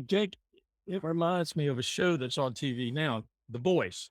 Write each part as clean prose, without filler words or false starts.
Jake, it reminds me of a show that's on TV now, The Voice.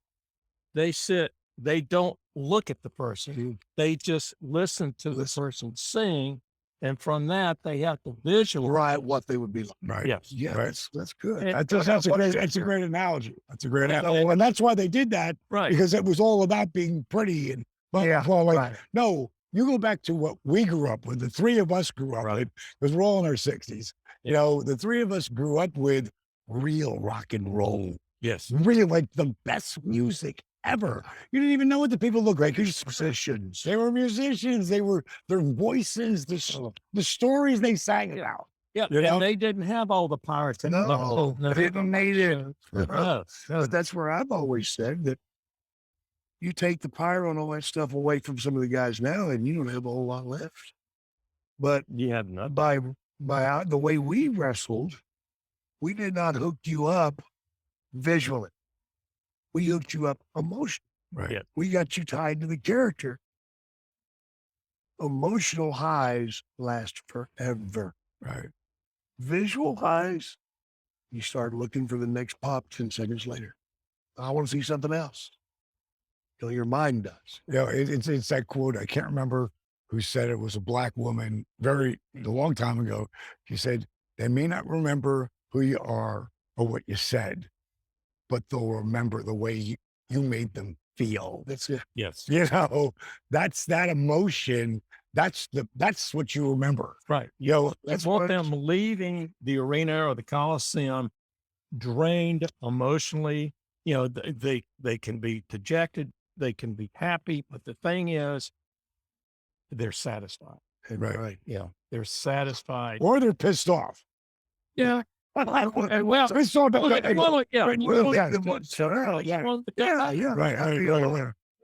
They sit, they don't look at the person. They just listen to the person sing. And from that, they have to visualize. Right, what they would be like. Right. Yes. Yeah, Right. that's good. And- That's a great analogy. That's a great analogy. And that's why they did that, Right. because it was all about being pretty and Right. no, you go back to what we grew up with. The three of us grew up Right. with, because we're all in our 60s. You Yeah. know, the three of us grew up with real rock and roll, Yes. really like the best music ever. You didn't even know what the people looked like. You just Musicians. They were musicians. They were their voices, the stories they sang about. Yeah. You know? And they didn't have all the pirates. No, no. they didn't need it. No. But that's where I've always said that you take the pyro and all that stuff away from some of the guys now, and you don't have a whole lot left. But You have nothing. by the way we wrestled, we did not hook you up visually. We hooked you up emotionally. Right. Yeah. We got you tied to the character. Emotional highs last forever. Right. Visual highs, you start looking for the next pop 10 seconds later. I want to see something else. Till your mind does. You know, it's that quote. I can't remember who said it. It was a black woman a long time ago. She said, they may not remember who you are or what you said, but they'll remember the way you made them feel. That's it. Yes. You know, that's that emotion. That's what you remember. Right. You know, That's that's want what them leaving the arena or the Coliseum drained emotionally. You know, they can be dejected, they can be happy, but the thing is, they're satisfied. Right. Yeah, they're satisfied. or they're pissed off. Yeah. Well, Pissed off. yeah. Yeah. Right.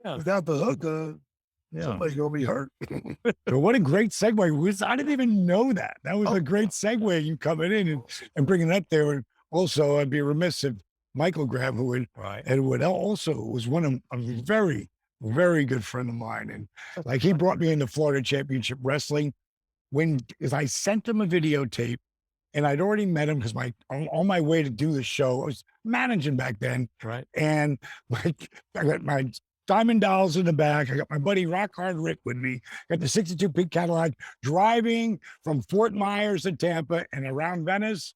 Yeah. Without the hook, Yeah. somebody's gonna be hurt. But what a great segue. I didn't even know that. That was a great segue. You coming in and bringing it up there. And also, I'd be remiss if Michael Graham, who Right. also was one of a very, very good friend of mine. And like he brought me into Florida Championship Wrestling as I sent him a videotape, and I'd already met him because on my way to do the show, I was managing back then. Right. And like I got my Diamond Dolls in the back. I got my buddy Rock Hard Rick with me. Got the 62 Pink Cadillac driving from Fort Myers to Tampa and around Venice.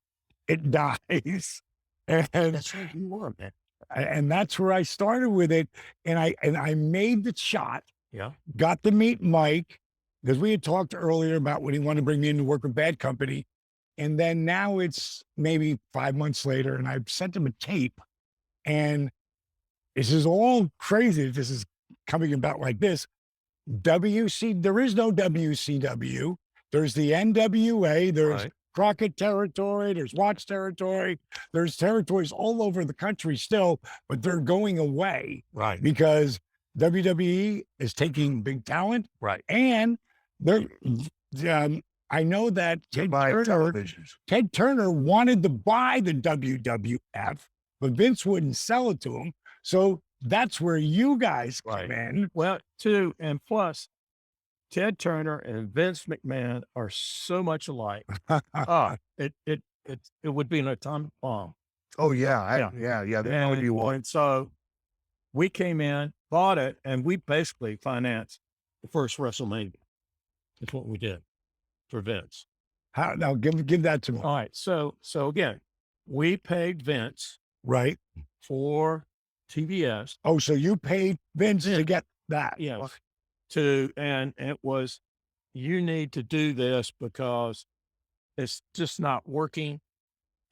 It dies. And That's right. You were, man. and that's where I started with it. And I made the shot, Yeah. got to meet Mike, because we had talked earlier about when he wanted to bring me in to work with Bad Company. And then now it's maybe 5 months later, and I sent him a tape. And this is all crazy. This is coming about like this. There is no WCW. There's the NWA. There's Right. Crockett territory. There's Watts territory. There's territories all over the country still, but they're going away Right. because WWE is taking big talent. Right. And they're, I know that Buy televisions. Ted Turner wanted to buy the WWF, but Vince wouldn't sell it to him. So that's where you guys come in. Well, too, and plus, Ted Turner and Vince McMahon are so much alike. It would be an atomic bomb. Oh yeah. They know what you want. And so we came in, bought it, and we basically financed the first WrestleMania. That's what we did for Vince. How now? Give that to me. All right. So again, we paid Vince Right. for TBS. Oh, so you paid Vince to get that? Yes. And it was, you need to do this because it's just not working.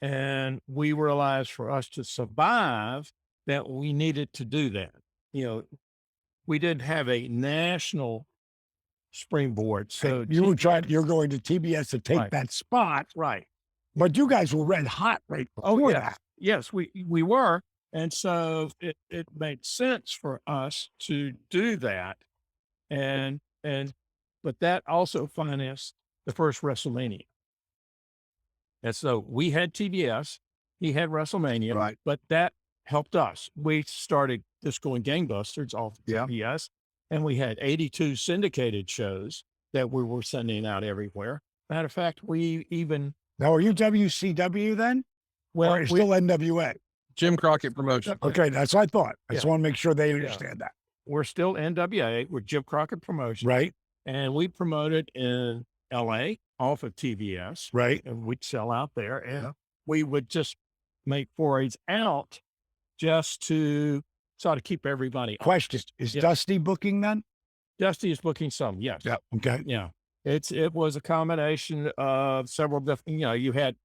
And we realized for us to survive that we needed to do that. You know, we didn't have a national springboard. So you're going to TBS to take that spot. Right. But you guys were red hot right before that. Yes, we were. And so it made sense for us to do that. But that also financed the first WrestleMania. And so we had TBS, he had WrestleMania, Right. but that helped us. We started just going gangbusters off Yeah. TBS, and we had 82 syndicated shows that we were sending out everywhere. Matter of fact, we even, Now, are you WCW then? Well, Or it's still NWA. Jim Crockett Promotion. Okay, that's what I thought. I just Yeah. want to make sure they understand that. we're still NWA. We're Jim Crockett Promotion. Right, And we promoted in LA off of TBS. right. And we'd sell out there. And we would just make forays out just to sort of keep everybody Question: honest. Is Yeah. Dusty booking then? Dusty is booking some, yes. Yeah. Okay. Yeah. It was a combination of several different, you had,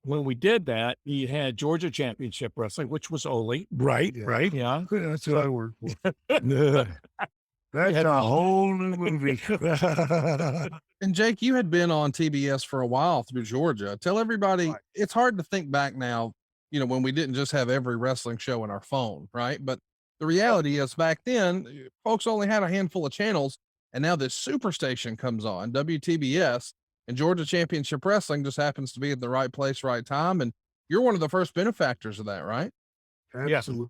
when we did that, you had Georgia Championship Wrestling, which was Ole. Right. Yeah. Right. Yeah. That's what I work for. That's a whole new movie. And Jake, you had been on TBS for a while through Georgia. Tell everybody, Right. it's hard to think back now, when we didn't just have every wrestling show in our phone, right? But the reality is back then, folks only had a handful of channels. And now this superstation comes on, WTBS, and Georgia Championship Wrestling just happens to be at the right place, right time. And you're one of the first benefactors of that, right? Yes. Absolutely.